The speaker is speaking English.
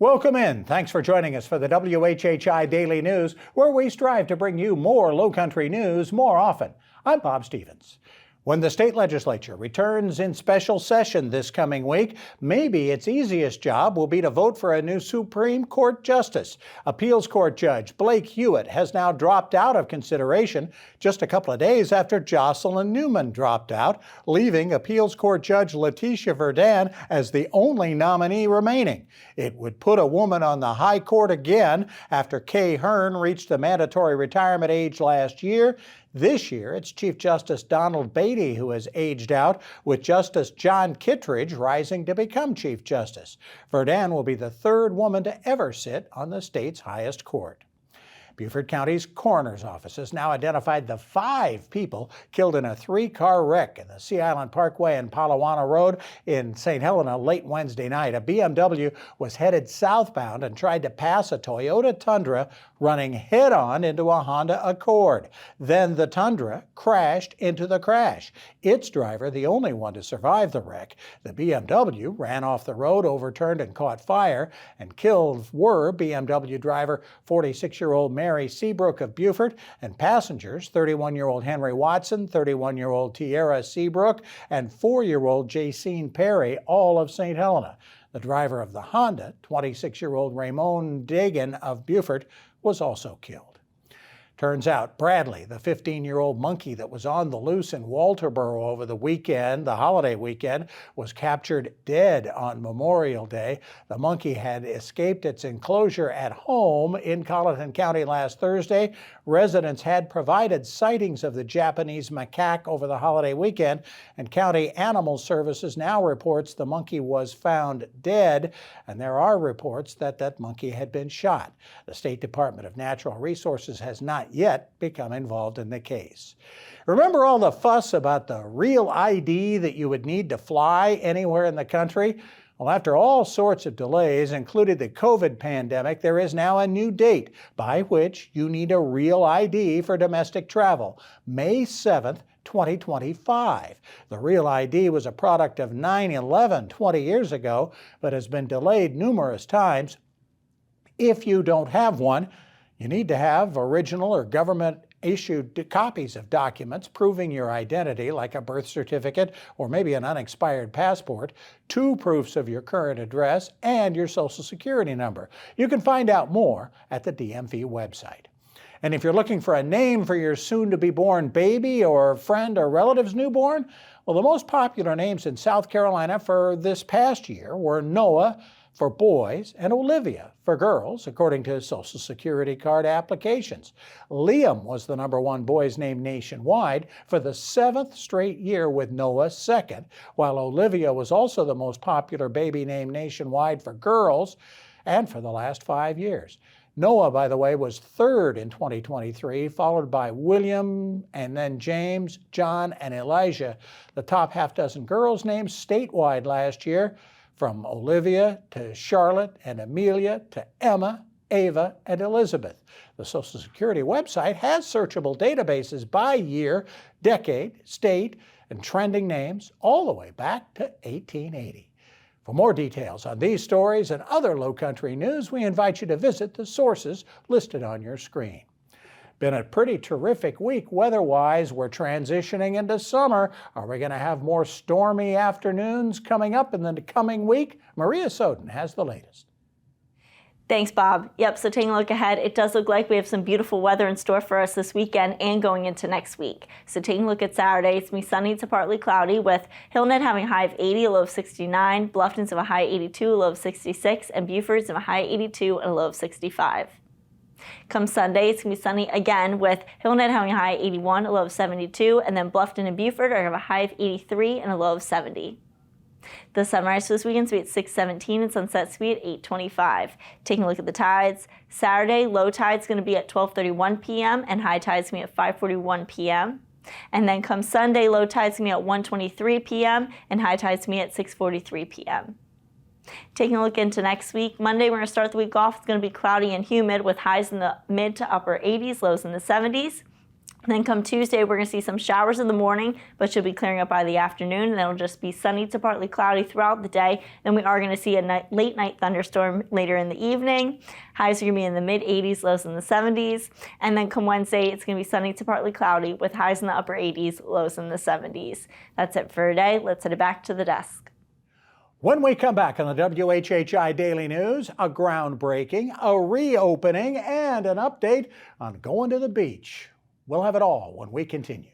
Welcome in. Thanks for joining us for the WHHI Daily News, where we strive to bring you more Lowcountry news more often. I'm Bob Stevens. When the state legislature returns in special session this coming week, maybe its easiest job will be to vote for a new Supreme Court justice. Appeals Court Judge Blake Hewitt has now dropped out of consideration just a couple of days after Jocelyn Newman dropped out, leaving Appeals Court Judge Letitia Verdun as the only nominee remaining. It would put a woman on the High Court again after Kay Hearn reached the mandatory retirement age last year. This year, it's Chief Justice Donald Beatty who has aged out, with Justice John Kittredge rising to become Chief Justice. Verdun will be the third woman to ever sit on the state's highest court. Beaufort County's coroner's office has now identified the 5 people killed in a 3-car wreck in the Sea Island Parkway and Palawana Road in St. Helena late Wednesday night. A BMW was headed southbound and tried to pass a Toyota Tundra, running head-on into a Honda Accord. Then the Tundra crashed into the crash. Its driver, the only one to survive the wreck. The BMW ran off the road, overturned and caught fire, and killed were BMW driver 46-year-old Mary Seabrook of Beaufort and passengers 31-year-old Henry Watson, 31-year-old Tierra Seabrook, and 4-year-old Jacine Perry, all of St. Helena. The driver of the Honda, 26-year-old Raymond Dagan of Beaufort, was also killed. Turns out Bradley, the 15-year-old monkey that was on the loose in Walterboro over the weekend, the holiday weekend, was captured dead on Memorial Day. The monkey had escaped its enclosure at home in Colleton County last Thursday. Residents had provided sightings of the Japanese macaque over the holiday weekend, and County Animal Services now reports the monkey was found dead, and there are reports that that monkey had been shot. The State Department of Natural Resources has not yet become involved in the case. Remember all the fuss about the real ID that you would need to fly anywhere in the country? Well, after all sorts of delays, including the COVID pandemic, there is now a new date by which you need a real ID for domestic travel, May 7th, 2025. The Real ID was a product of 9/11 20 years ago, but has been delayed numerous times. If you don't have one, you need to have original or government-issued copies of documents proving your identity, like a birth certificate or maybe an unexpired passport, 2 proofs of your current address, and your Social Security number. You can find out more at the DMV website. And if you're looking for a name for your soon-to-be-born baby or friend or relative's newborn, well, the most popular names in South Carolina for this past year were Noah for boys and Olivia for girls, according to Social Security card applications. Liam was the #1 boy's name nationwide for the 7th straight year, with Noah second, while Olivia was also the most popular baby name nationwide for girls and for the last 5 years. Noah, by the way, was 3rd in 2023, followed by William and then James, John, and Elijah. The top half-dozen girls' names statewide last year, from Olivia to Charlotte and Amelia to Emma, Ava, and Elizabeth. The Social Security website has searchable databases by year, decade, state, and trending names all the way back to 1880. For more details on these stories and other Lowcountry news, we invite you to visit the sources listed on your screen. Been a pretty terrific week weather-wise. We're transitioning into summer. Are we going to have more stormy afternoons coming up in the coming week? Maria Soden has the latest. Thanks, Bob. Yep, so taking a look ahead, it does look like we have some beautiful weather in store for us this weekend and going into next week. So taking a look at Saturday, it's going to be sunny to partly cloudy, with Hilton having a high of 80, a low of 69, Bluffton's of a high 82, a low of 66, and Beaufort's of a high 82 and a low of 65. Come Sunday, it's going to be sunny again, with Hilton having a high 81, a low of 72, and then Bluffton and Beaufort are going to have a high of 83 and a low of 70. The sunrise for this weekend is going to be at 6:17 and sunset is going to be at 8:25. Taking a look at the tides, Saturday, low tide is going to be at 12:31 p.m. and high tide is going to be at 5:41 p.m. And then come Sunday, low tide is going to be at 1:23 p.m. and high tide is going to be at 6:43 p.m. Taking a look into next week, Monday we're going to start the week off. It's going to be cloudy and humid with highs in the mid to upper 80s, lows in the 70s. Then come Tuesday, we're going to see some showers in the morning, but should be clearing up by the afternoon. And then it'll just be sunny to partly cloudy throughout the day. Then we are going to see a late night thunderstorm later in the evening. Highs are going to be in the mid 80s, lows in the 70s. And then come Wednesday, it's going to be sunny to partly cloudy with highs in the upper 80s, lows in the 70s. That's it for today. Let's head back to the desk. When we come back on the WHHI Daily News, a groundbreaking, a reopening, and an update on going to the beach. We'll have it all when we continue.